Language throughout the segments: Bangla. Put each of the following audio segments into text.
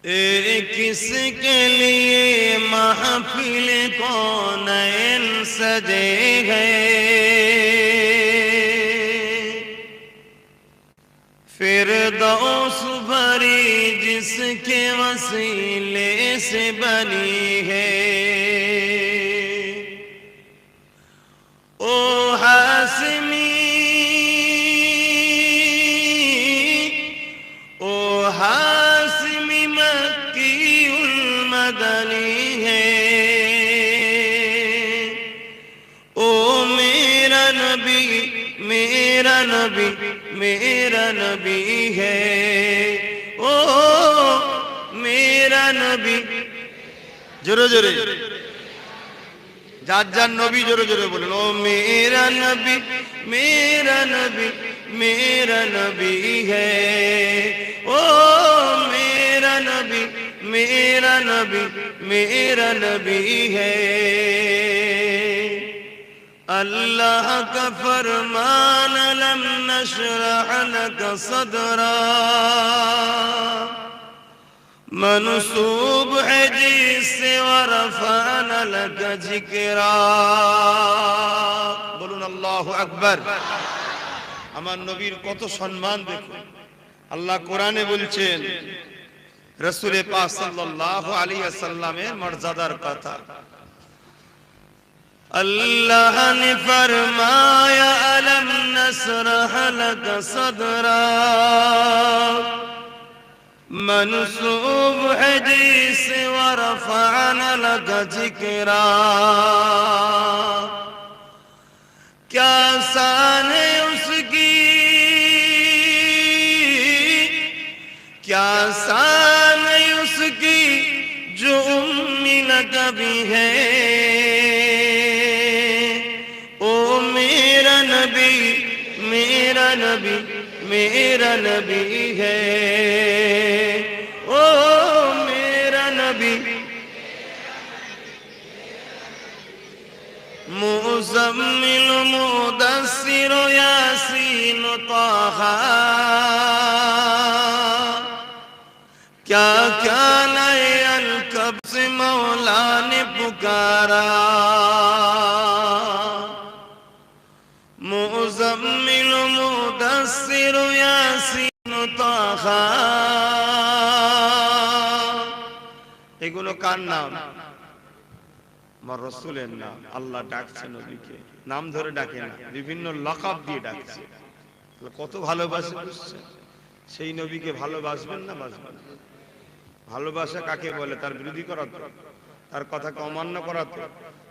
किसके लिए महफिल कौनैन सजे हैं, फिरदौस भरी जिसके वसीले से बनी है। ओ हासिमी, ओ हासिमी मक्की उल मदनी है। ओ मेरा नबी, मेरा नबी, मेरा नबी है। ओ मेरा नबी, जोरे जोरे যার যার নবী জোরে জোরে বলেন, ও মেরা নবী, মেরা নবী, মেরা নবী হ্যায়। ও মেরা নবী, मेरा नबी, मेरा नबी है। अल्लाह का फरमान लम नशरह लक सदरा मनसूब है जिससे वरफाना लक जिक्रा। बोलून अल्लाहु আকবার। আমার নবীর কত সম্মান দেখুন। আল্লাহ কোরআনে বলছেন रसूल पाक सल्लल्लाहु अलैहि वसल्लम मर्यादार कथा। अल्लाह ने फरमाया अलम नशरह लक सदरा मनसूब है जिसे वरफअना लक जिक्रा। क्या शान है उसकी, क्या शान उसकी जो उम्मी नबी है। ओ मेरा नबी, मेरा नबी, मेरा नबी है। ओ मेरा नबी मुज़म्मिल मुदस्सिर यासीन ताहा क्या क्या नए अलकब से मौला ने पुकारा। मुज़म्मिल मुदस्सिर यासीन ताहा, এগুলো কার নাম? আমার রাসূলের নাম। আল্লাহ ডাকছে নবীকে, নাম ধরে ডাকে না, বিভিন্ন লকাব দিয়ে ডাকছে। কত ভালোবাসে বুঝছেন? সেই নবীকে ভালোবাসবেন না বাসবেন? ভালোবাসা কাকে বলে? তার বিরোধী করা তো, তার কথাকে অমান্য করা তো,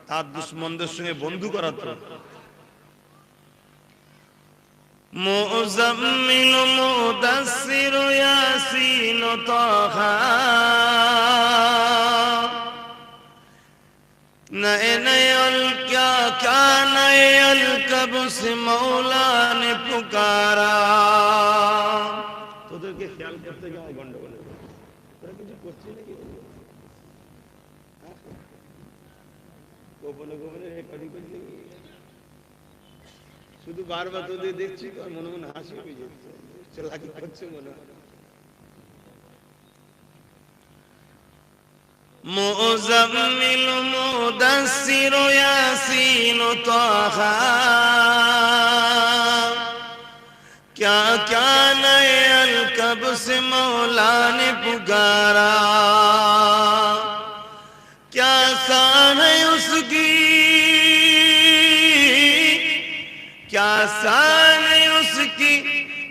তার দুশমনদের সঙ্গে বন্ধু করা তো। মুযাম্মিল মুদাসসির ইয়াসিন তাহা नए नए क्या क्या नए अलकब से मौला ने पुकारा। তোদেরকে খেয়াল করতে গিয়ে গন্ডগোল কিছু করছে নাকি? গোপনে গোপনে রেকর্ডিং করছে, শুধু বারবার তোদের দেখছি তো মনে মনে হাসি পেয়ে যাচ্ছে, চালাকি করছে মনে হয়। मुज़म्मिल मुदस्सिर यासीन ताहा क्या क्या नए अलकब से मौला ने पुकारा। क्या शान है उसकी, क्या शान है उसकी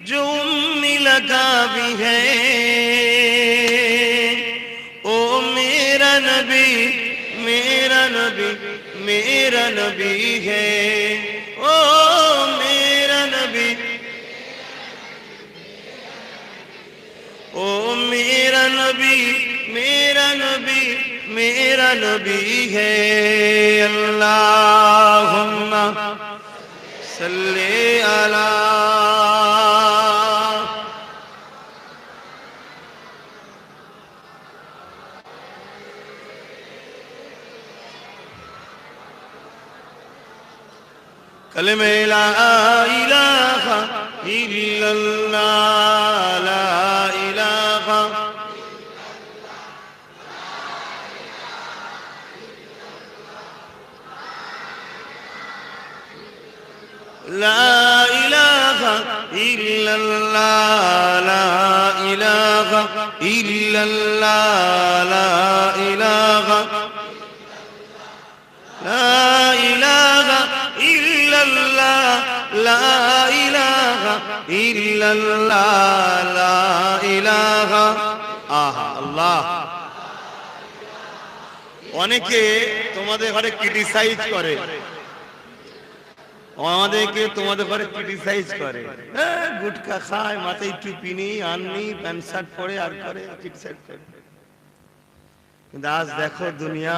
जो उम्मी लगा भी है। ओ मेरा नबी, मेरा नबी, मेरा नबी है। ओ मेरा नबी, ओ मेरा नबी, मेरा नबी, मेरा नबी है। अल्लाहुम्मा सल्ली अला कलमे ला इलाहा इल्लल्लाह, ला इलाहा লা ইলাহা ইল্লাল্লাহ লা ইলাহা ইল্লাল্লাহ লা ইলাহা লা ইলাহা ইল্লাল্লাহ লা ইলাহা ইল্লাল্লাহ লা ইলাহা আহা আল্লাহ। অনেকে তোমাদের ঘরে ক্রিটিসাইজ করে, আমাদেরকে তোমাদের ঘরে ক্রিটিসাইজ করে, গুটকা খায়, মাথায় টুপি নেই, আর নেই, প্যান্ট শার্ট পরে আর করে ক্রিটিসাইজ করে। কিন্তু আজ দেখো দুনিয়া,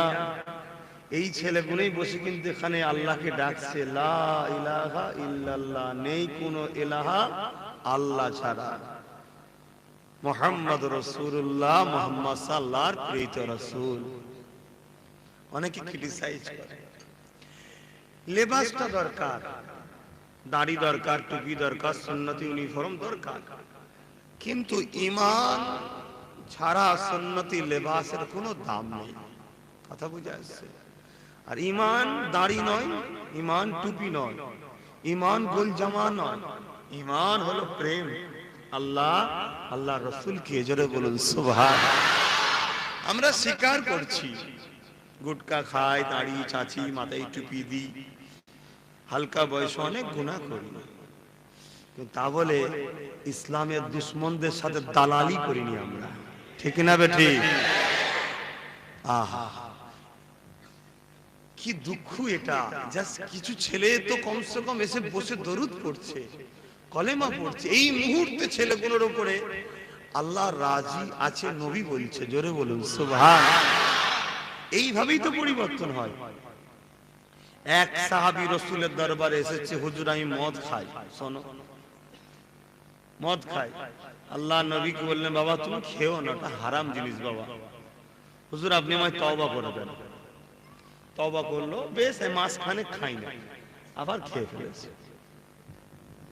এই ছেলেগুলোই বসে কিন্তু এখানে আল্লাহকে ডাকছে, লা ইলাহা ইল্লাল্লাহ, নেই কোনো ইলাহা আল্লাহ ছাড়া, মুহাম্মদ রাসূলুল্লাহ, মুহাম্মদ সাল্লাল্লাহর প্রিয় রাসূল। অনেকে ক্রিটিসাইজ করে। লেবাসটা দরকার, দাড়ি দরকার, টুপি দরকার, সুন্নতি ইউনিফর্ম দরকার, কিন্তু ঈমান ছাড়া সুন্নতি লেবাসের কোনো দাম নেই। কথা বুঝা যাচ্ছে? আর ঈমান দাড়ি নয়, ঈমান টুপি নয়, ঈমান গোল জামা নয়, ঈমান হলো প্রেম আল্লাহ, আল্লাহ রাসূলকে। জোরে বলুন সুবহানাল্লাহ। আমরা স্বীকার করছি গুটকা খাই, দাড়ি চাচি, মাথায় টুপি দিই, হালকা বয়সে অনেক গুনাহ করি, কিন্তু তা বলে ইসলামের দুশমনদের সাথে দালালি করিনি আমরা, ঠিক না বেঠি? আহা কি দুঃখ এটা! জাস্ট কিছু ছেলে তো কমসে কম এসে বসে দরুদ পড়ছে, কলেমা পড়ছে, এই মুহূর্তে ছেলেগুলোর উপরে আল্লাহ রাজি আছে, নবী বলছে। জোরে বলুন সুবহানাল্লাহ। এইভাবেই তো পরিবর্তন হয়। এক সাহাবী রাসূলের দরবারে এসেছে, হুজুর আমি মদ খাই। শোনো, মদ খাই। আল্লাহ নবীকে বললেন, বাবা তুমি খেও না, এটা হারাম জিনিস বাবা। হুজুর আপনি আমায় তওবা করে দেন। তওবা করলো, বেশ মাসখানেক খাই না, আবার খেয়ে ফেলেছে।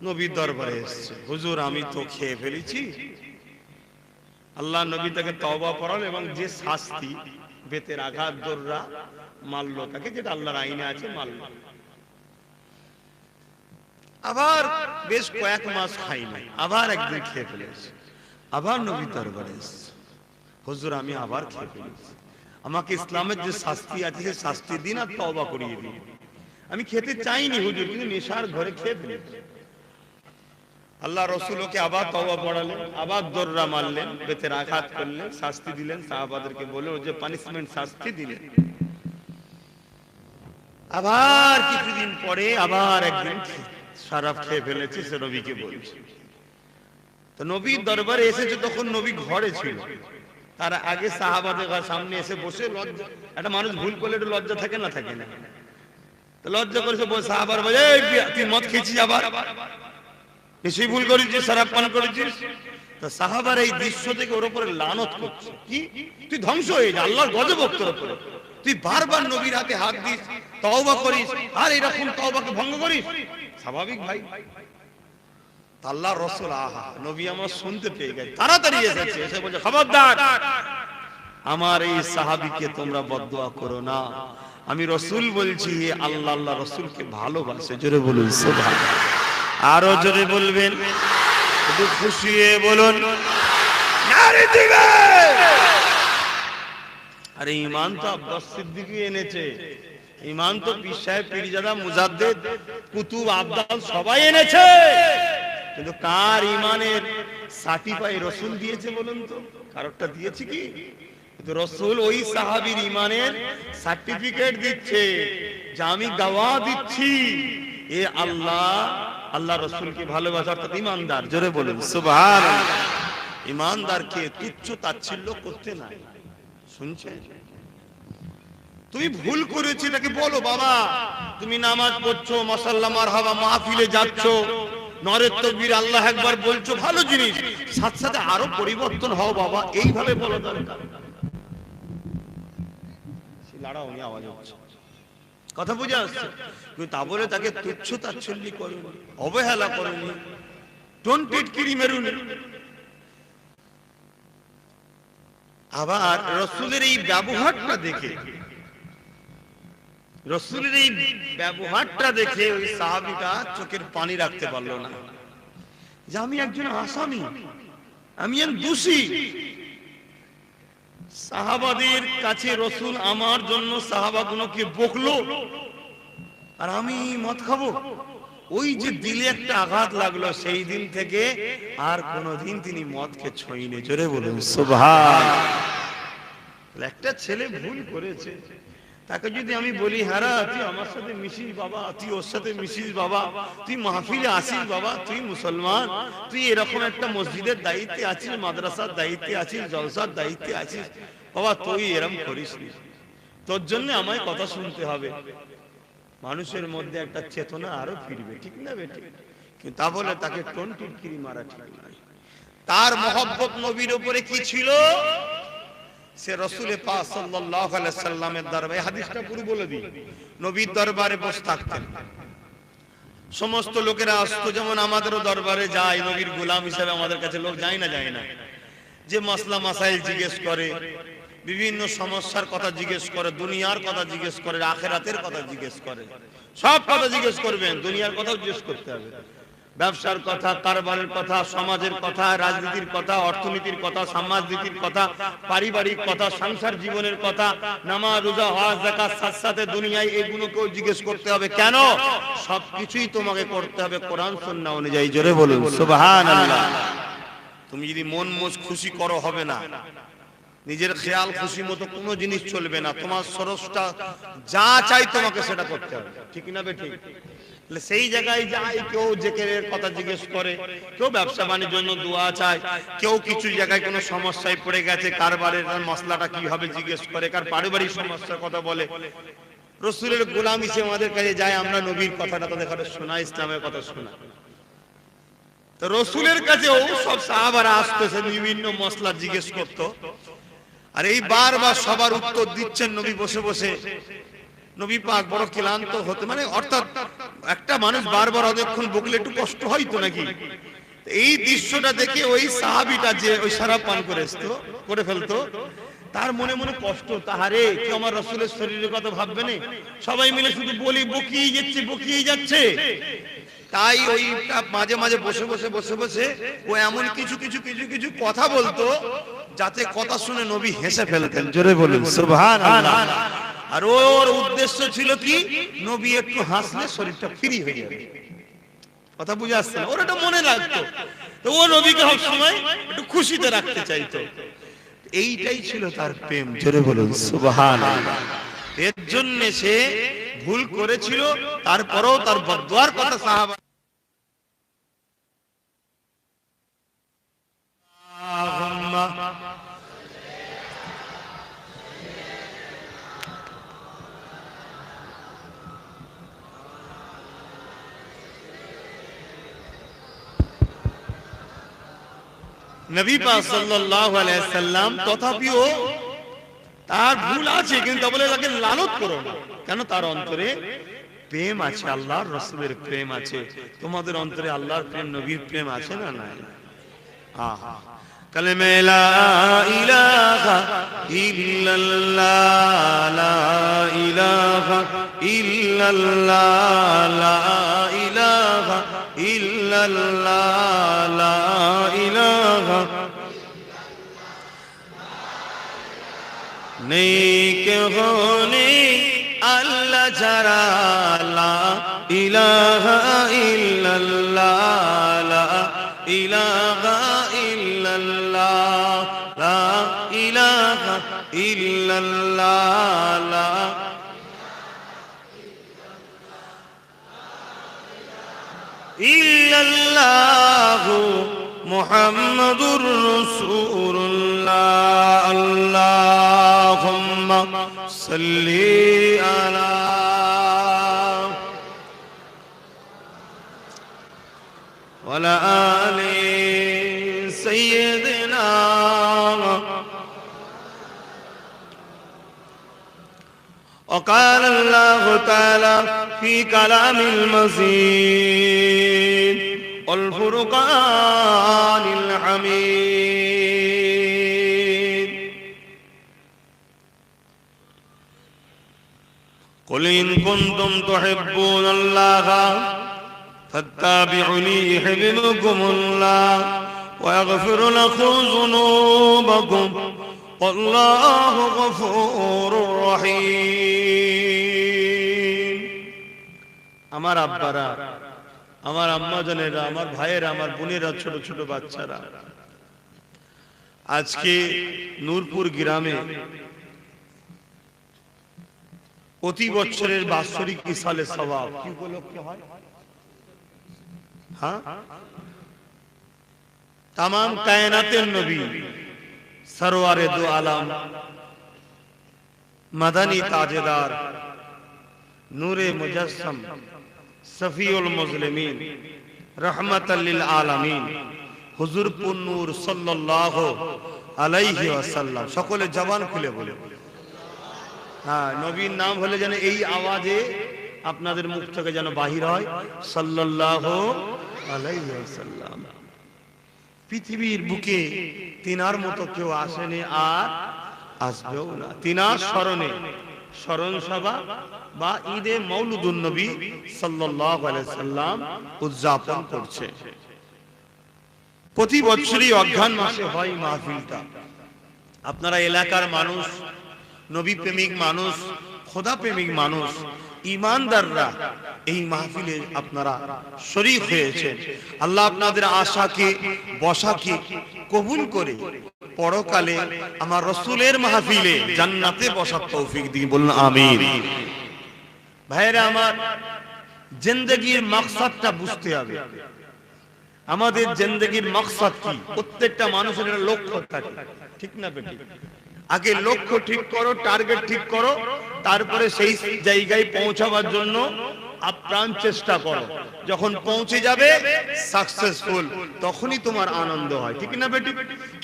নবীর দরবারে এসেছে, হুজুর আমি তো খেয়ে ফেলেছি। আল্লাহ নবী তাকে তওবা করাল এবং যে শাস্তি, বেতের আঘাত, দররা মারলো তাকে, যেটা আল্লাহর আইনে আছে, মারলো। আবার বেশ কয়েক মাস খাই নাই, আবার একদিন খেয়ে ফেলেছে। আবার নবীর দরবারে এসেছে, হুজুর আমি আবার খেয়ে ফেলেছি, আমাকে ইসলামের যে শাস্তি আছে সে শাস্তি দিন আর তওবা করিয়ে দিন। আমি খেতে চাইনি হুজুর, কিন্তু নেশার ঘরে খেয়ে ফেলেছি। আল্লাহ রাসূল ওকে আবার তওবা পড়ালেন, আবার দররা মারলেন, বেতের আঘাত করলেন, শাস্তি দিলেন, সাহাবাদেরকে বলে ওই যে পানিশমেন্ট শাস্তি দিলেন। আবার কিছুদিন পরে আবার একদিন শরাব খেয়ে ফেলেছে, সে নবীকে বলছে। তো নবীর দরবারে এসেছে, তখন নবী ঘরে ছিল। তার আগে সাহাবাদের সামনে এসে বসে, লজ্জা, একটা মানুষ ভুল করলে একটু লজ্জা থাকে না, থাকে না? তো লজ্জা করেছে, সাহাবার বলে তুই মদ খেয়েছিস, আবার নিশ্চয়ই ভুল করেছিস, শরাব পান করেছিস। তো সাহাবার এই দৃশ্য থেকে ওর উপরে লানত করছে, কি তুই ধ্বংস হয়ে যা, আল্লাহর গজব তোর উপরে, তুই বারবার নবীর হাতে হাত দিস, তওবা করিস, আর এরকম তওবাকে ভঙ্গ করিস। স্বাভাবিক ভাই, আল্লাহ রাসূল আহা নবী আমার শুনতে পেয়ে গেছে, তাড়াতাড়ি এসেছে, এসে বলছে খবরদার আমার এই সাহাবীকে তোমরা বদদুয়া করো না, আমি রাসূল বলছি আল্লাহ আল্লাহ রাসূলকে ভালোবাসে। জোরে বলুন সুবহানাল্লাহ। আরো জোরে বলবেন, একটু খুশি হয়ে বলুন নারে দিবে। আরে ঈমান তো আব্বাস সিদ্দিকী এনেছে, ঈমান তো পীর সাহেব, পীরজাদা, মুজাদ্দিদ, কুতুব, আবদাল সবাই এনেছে, কিন্তু কার ঈমানের সার্টিফাই রাসূল দিয়েছে বলুন তো? কারোরটা দিয়েছে কি? কিন্তু রাসূল ওই সাহাবীর ঈমানের সার্টিফিকেট দিচ্ছে যে আমি গাওয়া দিচ্ছি এ আল্লাহ, আল্লাহ রাসূলকে ভালোবাসা, অর্থাৎ ঈমানদার। জোরে বলুন সুবহানাল্লাহ। ঈমানদারকে তুচ্ছ তাচ্ছিল্য করতে নাই। শুনছেন? তুমি ভুল করেছো, তাকে বলো বাবা তুমি নামাজ পড়ছো, মাশাআল্লাহ মারহাবা, মাহফিলে যাচ্ছো, নরের তাকবীর, আল্লাহ আকবার বলছো, ভালো জিনিস, সাথে সাথে আরো পরিবর্তন হও বাবা, এইভাবে বলা দরকার। লাড়াও নি আওয়াজ হচ্ছে, কথা বুঝে আসছে? কিন্তু তা বলে তাকে তুচ্ছ তাচ্ছিল্য করোনি, অবহেলা করোনি, টন্টিট কিরি মেরুনি। আবার রাসূলের এই ব্যবহারটা দেখে রাসূলের এই ব্যবহারটা দেখে ওই সাহাবীটা চোখের পানি রাখতে পারলো না, যে আমি একজন আসামি, আমি এক দোষী। সাহাবাদের কাছে রাসূল আমার জন্য সাহাবাগুলোকে বকলো, আর আমি মদ খাবো। ওই যে দিলে একটা আঘাত লাগলো, সেই দিন থেকে আর কোনোদিন তিনি মদকে ছোঁয়নি। জোরে বলুন সুবহান। একটা ছেলে ভুল করেছে, তাকে যদি আমি বলি হ্যাঁ তুই আমার সাথে মিশিস বাবা, তুই ওর সাথে মিশিস বাবা, তুই মাহফিলে আসিস বাবা, তুই মুসলমান, তুই এরকম একটা মসজিদের দায়িত্বে আছিস, মাদ্রাসার দায়িত্বে আছিস, জলসার দায়িত্বে আছিস বাবা, তুই এরকম করিস নি, তোর জন্য আমায় কথা শুনতে হবে। মানুষের মধ্যে একটা চেতনা আরো ফিরবে, ঠিক না বেটি? কিন্তু তা বলে তাকে টোন টিটকিরি মারা ঠিক নয়। তার মহব্বত নবীর উপরে কি ছিল? সে রাসূল পাক সাল্লাল্লাহু আলাইহি সাল্লামের দরবারে, হাদিসটা পুরো বলে দিই, নবীর দরবারে বসে থাকতেন। সমস্ত লোকেরা আসতো, যেমন আমাদেরও দরবারে যায়, নবীর গোলাম হিসেবে আমাদের কাছে লোক যায় না, যায় না, যে মাসলা মাসাইল জিজ্ঞেস করে, বিভিন্ন সমস্যার কথা জিজ্ঞেস করে, দুনিয়ার কথা জিজ্ঞেস করে, আখিরাতের কথা জিজ্ঞেস করে, সব কথা জিজ্ঞেস করবেন, দুনিয়ার কথাও জিজ্ঞেস করতে হবে, ব্যবসার কথা, কারবারের কথা, সমাজের কথা, রাজনীতির কথা, অর্থনীতির কথা, সমাজনীতির কথা, পারিবারিক কথা, সংসার জীবনের কথা, নামাজ রোজা হজ যাকাত, সাথে সাথে দুনিয়ায় এগুলোকেও জিজ্ঞেস করতে হবে। কেন? সবকিছুই তোমাকে করতে হবে কোরআন সুন্নাহ অনুযায়ী। জোরে বলুন সুবহানাল্লাহ। তুমি যদি মন মোজ খুশি করো হবে না, নিজের খেয়াল খুশি মতো কোনো জিনিস চলবে না, তোমার স্রষ্টা যা চাই তোমাকে সেটা করতে হবে, ঠিক না বেঠিক? সেই জায়গায় যায়, কেউ জিকিরের কথা জিজ্ঞেস করে, কেউ ব্যবসা বাণিজ্যের জন্য দোয়া চায়, কেউ কিছু জায়গায় কোনো সমস্যায় পড়ে গেছে, কারবারের মসলাটা কি হবে জিজ্ঞেস করে, কার পারিবারিক সমস্যার কথা বলে। রাসূলের গোলাম হিসেবে আমাদের কাছে যায়, আমরা নবীর কথাটা তাদের কাছে শোনা, ইসলামের কথা শোনা। তো রাসূলের কাছেও সব সাহাবারা আসতো, বিভিন্ন মসলা জিজ্ঞেস করতো, আর এই বারবার সবার উত্তর দিচ্ছেন নবী বসে বসে। নবী পাক বড় ক্লান্ত হতে, মানে অর্থাৎ একটা মানুষ বারবার অনেকক্ষণ বকলে একটু কষ্ট হয় তো নাকি? এই দৃশ্যটা দেখে ওই সাহাবীটা যে ওই শরাব পান করে ফেলতো, তার মনে মনে কষ্ট, তাহারে কি আমার রাসূলের শরীরের কথা ভাববে না? সবাই মিলে শুধু বকিয়ে যাচ্ছে। তাই ওইটা মাঝে মাঝে বসে বসে ও এমন কিছু কথা বলতো, যাতে কথা শুনে নবী হেসে ফেলতেন। জোরে বলুন সুবহানাল্লাহ। আর ওর উদ্দেশ্য ছিল কি? নবী একটু হাসলে শরীরটা ফ্রি হয়ে যাবে। কথা বুঝে আসছে না? ওর এটা মনে রাখতো, তো ও নবীকে সব সময় একটু খুশিতে রাখতে চাইতো। এইটাই ছিল তার প্রেম। জোরে বলুন সুবহানাল্লাহ। এর জন্য সে ভুল করেছিল, তারপরেও তার বদদুয়ার কথা সাহাবা নবী পাক সাল্লাল্লাহু আলাইহি সাল্লাম, তথাপিও তার ভুল আছে, কিন্তু বলে তাকে লালত করো না। কেন? তার অন্তরে প্রেম আছে, আল্লাহর রাসূলের প্রেম আছে। তোমাদের অন্তরে আল্লাহর প্রেম, নবীর প্রেম আছে না নাই? আহা, কালেমে লা ইলাহা ইল্লাল্লাহ, লা ইলাহা ইল্লাল্লাহ, লা ইলাহা ইল্লাল্লাহ, লা ইলাহা নেক হোনে আল্লাহ ছাড়া, লা ইলাহা ইল্লাল্লাহ, লা ইলাহা ইল্লাল্লাহ, লা ইলাহা ইল্লাল্লাহ, লা ইল্লাল্লাহু মুহাম্মাদুর রাসূলুল্লাহ। আল্লাহুম্মা সাল্লি আলা ওয়া আলা আলি সাইয়্যিদিনা। وقال الله تعالى في كلام المزيد والفرقان الحميد কুল ইন কুনতুম তুহিব্বুনাল্লাহ ফাত্তাবিউনি ইউহিব্বুকুমুল্লাহ ওয়া ইয়াগফির লাকুম যুনুবাকুম আল্লাহু গফুরুর রহিম। আমার আব্বারা, আমার আম্মা জানেরা, আমার ভাইয়েরা, আমার বোনেরা, ছোট ছোট বাচ্চারা, আজকে নূরপুর গ্রামে প্রতি বছরের বাৎসরিক ইসালে সওয়াব কি উপলক্ষে হয়? হ্যাঁ, তামাম কায়নাতের নবী সরওয়ারে দু আলম মাদানী তাজেদার নূরে মুজাসসাম সফিউল মুজলিমিন রহমাতাল লিল আলামিন হুজুর পুন্নুর সাল্লাল্লাহু আলাইহি ওয়াসাল্লাম, সকলে জবান খুলে বলে, হ্যাঁ, নবীর নাম হলে যেন এই আওয়াজে আপনাদের মুখ থেকে যেন বাহির হয় সাল্লাল্লাহু আলাইহি ওয়াসাল্লাম। পৃথিবীর বুকে তিনার মতো কেউ আসেনি আর আসবেও না। তিনার স্মরণে স্মরণ সভা বা ঈদে মৌলুদুন নবী সাল্লাল্লাহু আলাইহি সাল্লাম উদযাপন করছে। প্রতি বছরই অঘ্রাণ মাসে হয় মাহফিলটা। আপনারা এলাকার মানুষ, নবী প্রেমিক মানুষ, খোদা প্রেমিক মানুষ, ঈমানদাররা এই মাহফিলে আপনারা শরীক হয়েছেন। আল্লাহ আপনাদের আশাকে বসাকে কবুল করে পরকালে আমার রাসূলের মাহফিলে জান্নাতে বসার তৌফিক দিন, বলুন আমিন। ভাইরা আমার, জিন্দেগির মাকসাদটা বুঝতে হবে। আমাদের জিন্দেগির মাকসাদ কি? প্রত্যেকটা মানুষের একটা লক্ষ্য থাকে, ঠিক না বেটি? আগে লক্ষ্য ঠিক করো, টার্গেট ঠিক করো, তারপরে সেই জায়গায় পৌঁছাবার জন্য আপ্রাণ চেষ্টা করো। যখন পৌঁছে যাবে সাকসেসফুল, তখনই তোমার আনন্দ হয়, ঠিক না বেটি?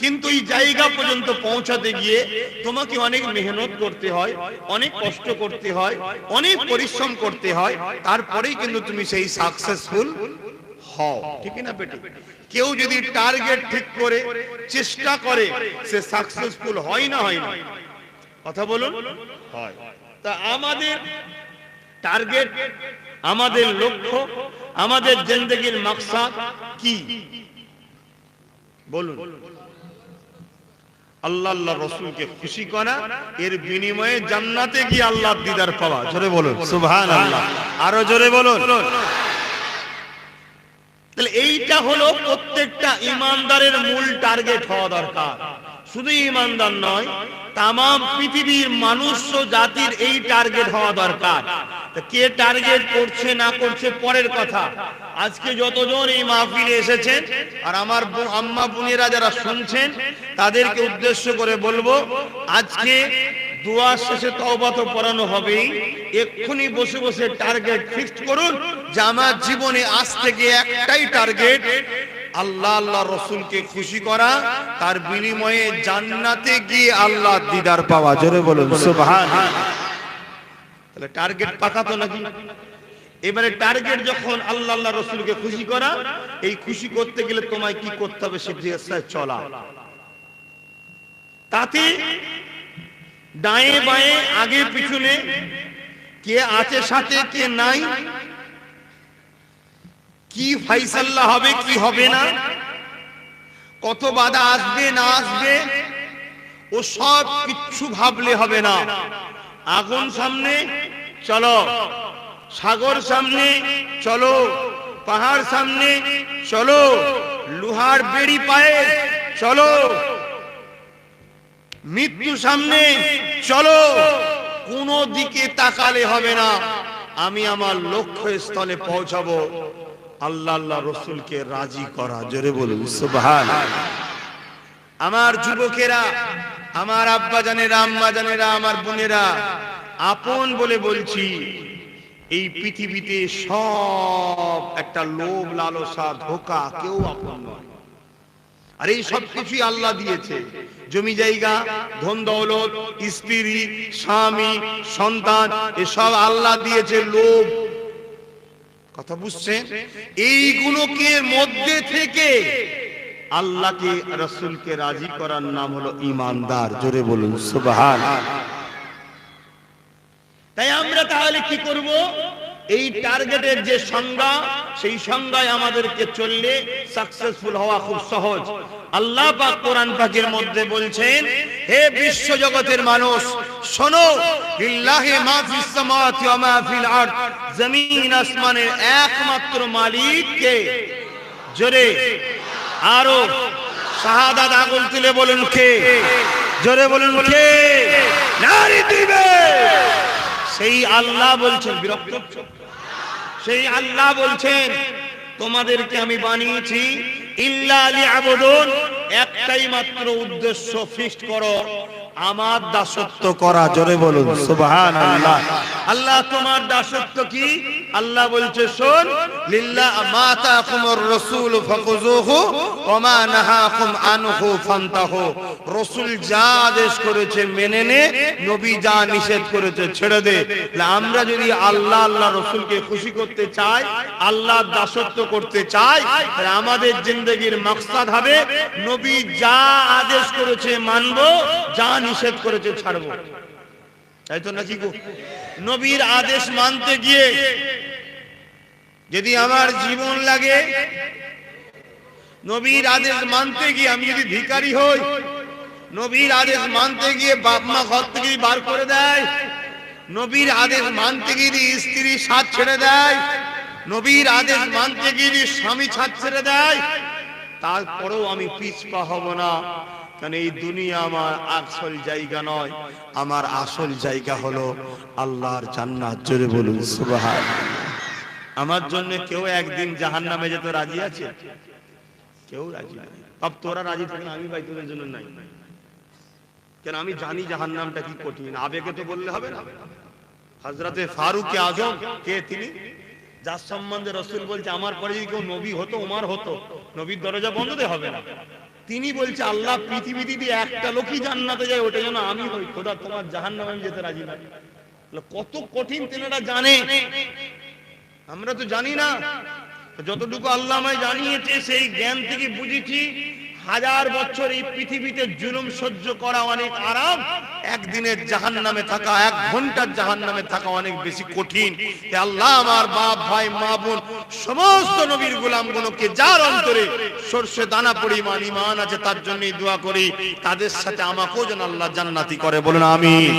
কিন্তু এই জায়গা পর্যন্ত পৌঁছাতে গিয়ে তোমাকে অনেক মেহনত করতে হয়, অনেক কষ্ট করতে হয়, অনেক পরিশ্রম করতে হয়, তারপরেই কিন্তু তুমি সেই সাকসেসফুল হও, ঠিক না বেটি? কেউ যদি টার্গেট ঠিক করে চেষ্টা করে, সে সাকসেসফুল হয় না? হয় না? কথা বলুন, হয়। তা আমাদের টার্গেট, আমাদের লক্ষ্য, আমাদের জিন্দেগির মাকসাদ কি বলুন? আল্লাহ আল্লাহ রাসূলকে খুশি করা, এর বিনিময়ে জান্নাতে গিয়ে আল্লাহর দিদার পাওয়া। জোরে বলুন সুবহানাল্লাহ, আরো জোরে বলুন। তাহলে এইটা হলো প্রত্যেকটা ঈমানদারের মূল টার্গেট হওয়া দরকার। শুধু ঈমানদার নয়, তামাম পৃথিবীর মানুষ জাতির এই টার্গেট হওয়া দরকার। কে টার্গেট করছে না করছে পরের কথা। আজকে যতজন এই মাহফিলে এসেছেন আর আমার আম্মা বোনেরা যারা শুনছেন, তাদেরকে উদ্দেশ্য করে বলবো, আজকে দোয়া শেষে তওবা তো পড়ানো হবেই, এক্ষুনি বসে বসে টার্গেট ফিক্সড করুন যে আমার জীবনে আজ থেকে একটাই টার্গেট, আল্লাহ আল্লাহ রাসূলকে খুশি করা, তার বিনিময়ে জান্নাতে গিয়ে আল্লাহর দিদার পাওয়া। জোরে বলুন সুবহানাল্লাহ। তাহলে টার্গেট পাকা তো নাকি? এবারে টার্গেট যখন আল্লাহ আল্লাহ রাসূলকে খুশি করা, এই খুশি করতে গেলে তোমায় কি করতে হবে? সে রাস্তায় চলা। তাতে ডায়ে বায়ে আগে পিছনে কে আছে সাথে, কে নাই, কি ফয়সালা হবে কি হবে না, কত বাধা আসবে না আসবে, ও সব কিচ্ছু ভাবলে হবে না। আগুন সামনে চলো, সাগর সামনে চলো, পাহাড় সামনে চলো, লোহার বেড়ি পায়ে চলো, মৃত্যু সামনে চলো, কোন দিকে তাকালে হবে না। আমি আমার লক্ষ্য স্থলে পৌঁছাবো, আল্লাহ আল্লাহ রাসূলকে রাজি করা। জোরে বলুন সুবহানাল্লাহ। আমার যুবকেরা, আমার আব্বা জানেরা, আম্মা জানেরা, আমার বোনেরা, আপন বলে বলছি, এই পৃথিবীতে সব একটা লোভ, লালসা, ধোঁকা, কেউ আপন নয়। আর এই সব কিছুই আল্লাহ দিয়েছে। জমি জায়গা, ধন দৌলত, স্ত্রী, স্বামী, সন্তান, এসব আল্লাহ দিয়েছে। লোভ, কথা বুঝছেন? এইগুলোকে মধ্যে থেকে আল্লাহকে রাসূলকে রাজি করার নাম হলো ঈমানদার। জোরে বলুন সুবহানাল্লাহ। তাই আমরা তাহলে কি করব? এই টার্গেটের যে সংজ্ঞা, সেই সংজ্ঞায় আমাদেরকে চললে সাকসেসফুল হওয়া খুব সহজ। আল্লাহ পাক কোরআন পাকের মধ্যে বলছেন, হে বিশ্ব জগতের মানুষ শোনো, লিল্লাহি মা ফিস সামাওয়াতি ওয়া মা ফিল আরদ, জমিন আসমানের একমাত্র মালিক কে? জোরে আরো শাহাদাত আগুল তুলে বলুন কে? জোরে বলুন কে? নারী দিবে। সেই আল্লাহ বলছেন, বিরক্ত, সেই আল্লাহ বলছেন তোমাদেরকে আমি বানিয়েছি ইল্লা লিয়াবুদুন, একটাই মাত্র উদ্দেশ্য, ফিক্সড করো, আমার দাসত্ব করা। জোরে বলুন সুবহানাল্লাহ। আল্লাহ তোমার দাসত্ব কি? আল্লাহ বলছে শোন, লিল্লাহ মা তাকুমুর রাসূল ফাকুযুহু ওয়া মা নাহাকুম আনহু ফান্তাহু। রাসূল যা আদেশ করেছে মেনে নে, নবী যা নিষেধ করেছে ছেড়ে দে। আমরা যদি আল্লাহ আল্লাহ রাসূলকে খুশি করতে চাই, আল্লাহর দাসত্ব করতে চাই, তাহলে আমাদের জিন্দেগীর মাকসাদ হবে নবী যা আদেশ করেছে মানবো, যা নিষেধ করেছে ছাড়বো। তাই তো নাকি গো? নবীর আদেশ মানতে গিয়ে যদি আমার জীবন লাগে, নবীর আদেশ মানতে গিয়ে আমি যদি ভিখারি হই, নবীর আদেশ মানতে গিয়ে বাপ মা ঘর থেকে বার করে দেয়, নবীর আদেশ মানতে গিয়ে স্ত্রী সাথ ছেড়ে দেয়, নবীর আদেশ মানতে গিয়ে স্বামী সাথ ছেড়ে দেয়, তারপরেও আমি পিছপা হব না। কারণ এই দুনিয়া আমার আসল জায়গা নয়, আমার আসল জায়গা হলো আল্লাহর জান্নাত। জোরে বলুন সুবহানাল্লাহ। আমার জন্য কেউ একদিন জাহান্নামে যেতে রাজি আছে? কেউ রাজি নাই। अब তোরা রাজি থাকেন, আমি ভাই তোদের জন্য নাই। কেন? আমি জানি জাহান্নামটা কি কঠিন। আবেগে তো বললে হবে না। হযরতে ফারুক আযম কে? তিনি যার সম্বন্ধে রাসূল বলছে আমার পরে যদি কেউ নবী হতো, ওমর হতো, নবীর দরজা বন্ধ দে হবে না। তিনি বলছে আল্লাহ পৃথিবীতে যদি একটা লোকই জান্নাতে যায়, ওটা যেন আমি হই। খোদা তোমার জাহান্নামে আমি যেতে রাজি না। কত কঠিন তিনারা জানে, আমরা তো জানি না। যতটুকু আল্লাহ আমায় জানিয়েছে সেই জ্ঞান থেকে বুঝেছি, 1000 বছর এই পৃথিবীতে জুলুম সহ্য করা অনেক আরাম, একদিনের জাহান্নামে থাকা, 1 ঘন্টার জাহান্নামে থাকা অনেক বেশি কঠিন। হে আল্লাহ, আমার বাপ ভাই মা বোন সমস্ত নবীর গোলামগুলোকে যার অন্তরে সরষে দানা পরিমাণ ঈমান আছে তার জন্যই দোয়া করি, তাদের সাথে আমাকেও যেন আল্লাহ জান্নাতি করে। বলুন আমিন।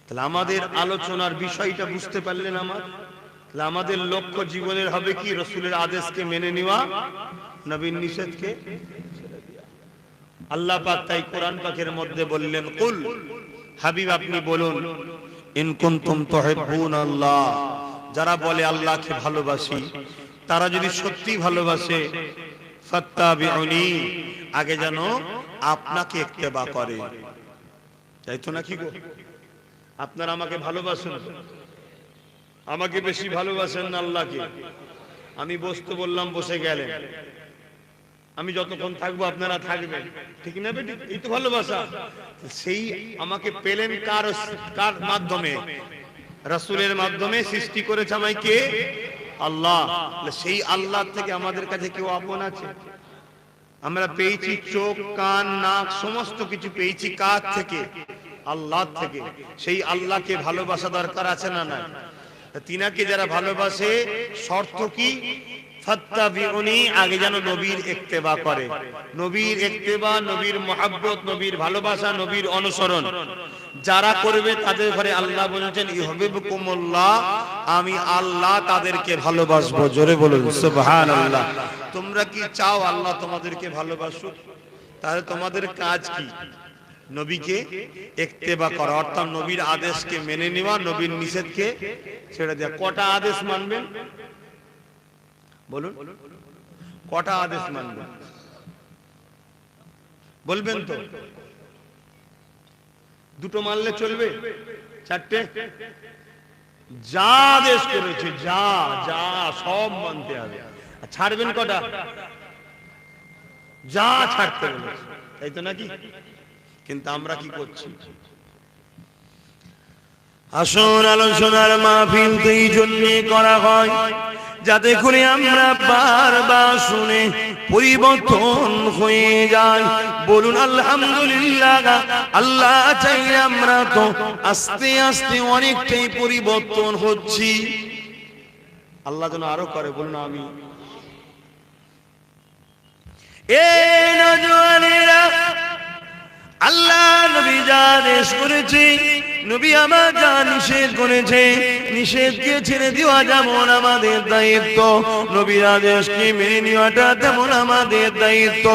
তাহলে আমাদের আলোচনার বিষয়টা বুঝতে পারলেন? আমাদের লক্ষ্য জীবনের হবে কি? রাসূলের আদেশকে মেনে নেওয়া, নবীর নিষেধকে ছেড়ে দেওয়া। আল্লাহ পাক তাই কোরআন পাকের মধ্যে বললেন, কুল, হাবিব আপনি বলুন, ইন কুনতুম তুহিব্বুনাল্লাহ, যারা বলে আল্লাহকে ভালোবাসি, তারা যদি সত্যি ভালোবাসে, ফাত্তাবিউনি, আগে যেন আপনাকে ইত্তেবা করে। তাই তো নাকি গো? আপনারা আমাকে ভালোবাসেন, আমাকে বেশি ভালোবাসেন না আল্লাহকে? আমি বসতে বললাম, বসে গেলেন, আমি যতক্ষণ থাকবো আপনারা থাকবেন, ঠিক না বেটি? এই তো ভালোবাসা। সেই আমাকে পেলেন কার মাধ্যমে? রাসূলের মাধ্যমে। সৃষ্টি করেছে আমায় কে? আল্লাহ। সেই আল্লাহ থেকে আমাদের কাছে কেউ আপন আছে? আমরা পেয়েছি চোখ, কান, নাক, সমস্ত কিছু পেয়েছি কার থেকে? আল্লাহ থেকে। সেই আল্লাহকে ভালোবাসা দরকার আছে না না? তিনাকে যারা ভালোবাসে, শর্ত কি? ফাত্তাবিউনি, আগে যেন নবীর ইত্তেবা করে। নবীর ইত্তেবা, নবীর মুহাব্বত, নবীর ভালোবাসা, নবীর অনুসরণ যারা করবে তাদের ঘরে আল্লাহ বলেছেন ইউহিব্বুকুমুল্লাহ, আমি আল্লাহ তাদেরকে ভালোবাসবো। জোরে বলুন সুবহানাল্লাহ। তোমরা কি চাও আল্লাহ তোমাদেরকে ভালোবাসুক? তাহলে তোমাদের কাজ কি? নবীকে ইত্তেবা করা, অর্থাৎ নবীর আদেশকে মেনে নেওয়া, নবীর নিষেধকে ছেড়ে দেওয়া। কটা আদেশ মানবেন বলুন? কটা আদেশ মানবেন বলবেন তো? দুটো মানলে চলবে? চারটে? যা আদেশ করেছে যা যা সব মানতে হবে। ছাড়বেন কটা? যা ছাড়তে বলেছে, তাই তো নাকি? কিন্তু আমরা কি করছি? আসুন, আলোচনার মাহফিল এই জন্য করা হয় যাতে করে আমরা বারবার শুনে পরিবর্তন হয়ে যায়। বলুন আলহামদুলিল্লাহ। আল্লাহ চাইলে আমরা তো আস্তে আস্তে অনেকটাই পরিবর্তন হচ্ছি। আল্লাহ যেন আরো করে, বলুন আমি। আল্লাহ নবী যা আদেশ করেছে, নবী আমার যা নিষেধ করেছে, নিষেধকে ছেড়ে দেওয়া যেমন আমাদের দায়িত্ব, নবীর আদেশকে মেনে নেওয়াটা তেমন আমাদের দায়িত্ব।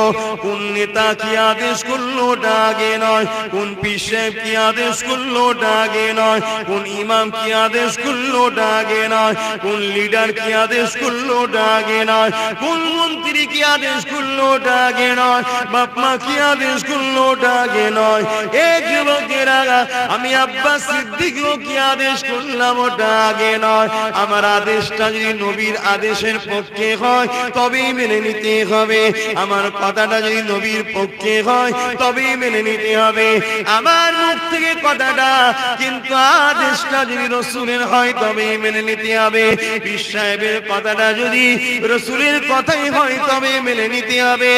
কোন নেতা কি আদেশ করলো ওটা আগে নয়, কোন পীর সাহেব কি আদেশ করলো ওটা আগে নয়, কোন ইমাম কি আদেশ করলো ওটা আগে নয়, কোন লিডার কি আদেশ করলো ওটা আগে নয়, কোন মন্ত্রী কি আদেশ করলো ওটা আগে নয়, বাপ মা কি আদেশ করলো ওটা আগে নয়। এই যুবকেরা, আমি আব্বাস সিদ্দিকও কি আদেশ করলাম ওটা আগে নয়। আমার আদেশটা যদি নবীর আদেশের পক্ষে হয় তবেই মেনে নিতে হবে। আমার কথাটা যদি নবীর পক্ষে হয় তবেই মেনে নিতে হবে। আমার মুখ থেকে কথাটা কিন্তু আদেশটা যদি রাসূলের হয় তবেই মেনে নিতে হবে। পীর সাহেবের কথাটা যদি রাসূলের কথাই হয় তবেই মেনে নিতে হবে।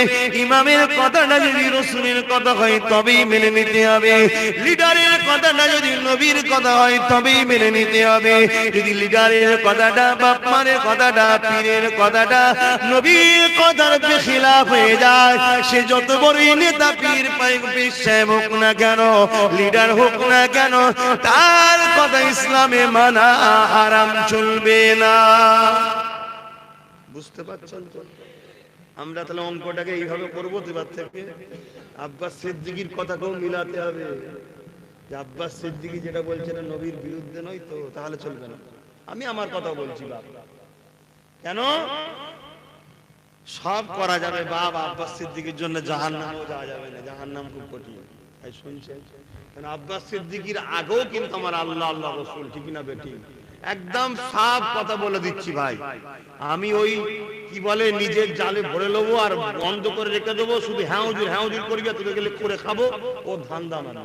ইমামের কথাটা যদি রাসূলের কথা হয় তবেই মেনে নিতে হবে। লিডারের কথাটা যদি নবীর কথা হয় তবেই মেনে নিতে হবে। যদি লিডারের কথাটা, বাপ মায়ের কথাটা, পীরের কথাটা নবীর কথার খেলাফ হয়ে যায়, সে যত বড়ই নেতা, পীর সাহেব হোক না কেন, লিডার হোক না কেন, তার কথা ইসলামে মানা হারাম, চলবে না। বুঝতে পারছেন তো? আমরা তাহলে অঙ্কটাকে এইভাবে করবো এবার থেকে। আব্বাস সিদ্দিকীর কথাকেও মিলাতে হবে। আব্বাস সিদ্দিকী যেটা বলছে না নবীর বিরুদ্ধে নয় তো, তাহলে চলবে না। আমি আমার কথা বলছি বাপ, কেন সব করা যাবে বাপ, আব্বাস সিদ্দিকীর জন্য জাহান্নামও যাওয়া যাবে না, জাহান্নাম খুব কঠিন। তাই শুনছেন, আব্বাস সিদ্দিকীর আগেও কিন্তু আমার আল্লাহ আল্লাহ রাসূল, ঠিক না বেটি? একদম সাফ কথা বলে দিচ্ছি ভাই। আমি ওই কি বলে নিজের জালে ভরে নেবো আর বন্ধ করে রেখে দেবো, শুধু হ্যাঁ হুজুর হ্যাঁ হুজুর করবি, তোকে গেলে করে খাবো, ও ধান্দা মানে।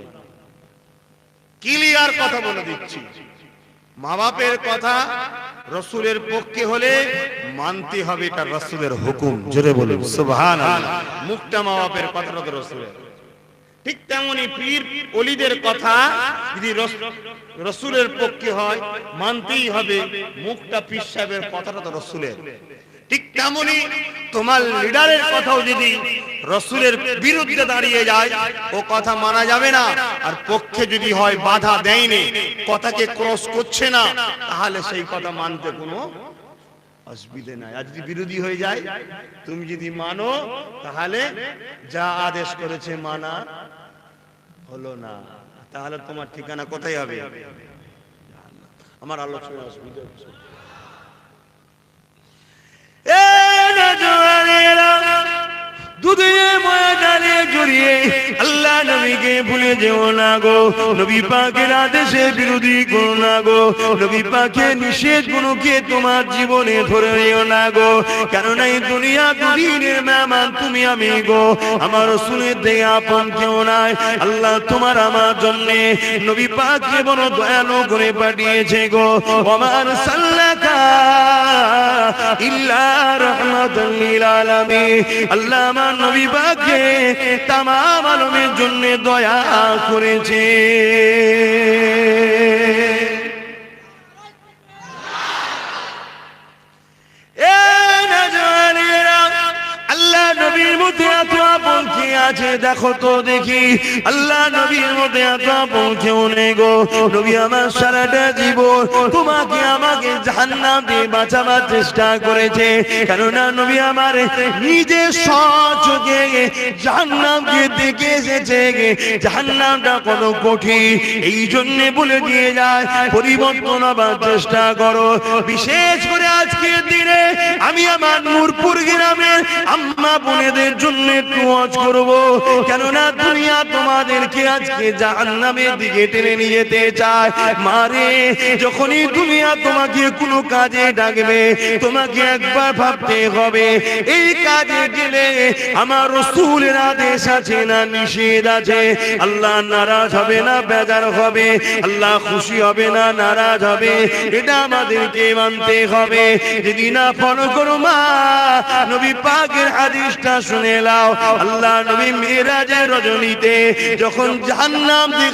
ক্লিয়ার কথা বলে দিচ্ছি, মা বাপের কথা রাসূলের পক্ষে হলে মানতে হবে, এটা রাসূলের হুকুম। জোরে বলুন সুবহানাল্লাহ। মুখটা মা বাপের কথাটা তো রাসূলের। ঠিক তেমনি পীর ওলিদের কথা যদি রাসূলের পক্ষে হয় মানতেই হবে, মুখটা পীর সাহেবের কথাটা তো রাসূলের। ঠিক তেমনি তোমার লিডারের কথাও যদি রাসূলের বিরুদ্ধে দাঁড়িয়ে যায় ও কথা মানা যাবে না। আর পক্ষে যদি হয় বাধা দেয়নি, কথাকে ক্রস করছে না, তাহলে সেই কথা মানতে কোনো অসুবিধা নাই। আর যদি বিরোধী হয়ে যায়, তুমি যদি মানো, তাহলে যা আদেশ করেছে মানা হলো না, তাহলে তোমার ঠিকানা কোথায় হবে? আমার আলোচনা অসুবিধা হচ্ছে। দুদিনের ময়দানে জড়িয়ে আল্লাহ নবীকে ভুলে যেও না গো, নবী পাকের আদেশের বিরোধী করো না গো, নবী পাকের নিষেধ গুলোকে তোমার জীবনে ধরে নিও না গো। কেননা এই দুনিয়া দুদিনের মেহমান তুমি আমি গো, আমার রাসূলের থেকে আপন কেউ নাই। আল্লাহ তোমার আমার জন্য নবী পাককে বড় দয়ালু করে পাঠিয়েছে গো। ওমার সাল্লাকা ইল্লা রাহমাতাল লিল আলামিন। আল্লাহ আমার নবী পাককে তামাম আলমের জন্য দয়া করেছে। আল্লাহ নবীর মধ্যে এত আপন কি আছে দেখো তো দেখি। আল্লাহ নবীর মধ্যে এত আপন কেউ নেই গো। নবী আমার সারাটা জীবন তোমাকে আমাকে জাহান্নাম দিয়ে বাঁচাবার চেষ্টা করেছে। কেননা নবী আমার নিজে সচোখে জাহান্নামকে দেখে এসেছে, জাহান্নামটা কত কঠিন। এই জন্য বলে দিয়ে যায় পরিবর্তন হবার চেষ্টা করো। বিশেষ করে আজকের দিনে আমি আমার নূরপুর গ্রামের আম্মা বোনেদের জন্য একটু ওয়াজ করবো। কেননা দুনিয়া তোমাদেরকে আজকে জাহান্নামের দিকে টেনে নিয়ে যেতে চায়। মারে, যখনই দুনিয়া তোমাকে কোনো কাজে ডাকবে, তোমাকে একবার ভাবতে হবে এই কাজে গেলে আমার রাসূলের আদেশ আছে না নিষেধ আছে। আল্লাহ নারাজ হবে না বেজার হবে, আল্লাহ খুশি হবে না নারাজ হবে, এটা আমাদেরকে মানতে হবে। যদি না ফলো করো মা, নবী পাকের হাদিসটা শুনে নাও। আল্লাহ নবী মিরাজের রজনীতে যখন জাহান্নাম দেখে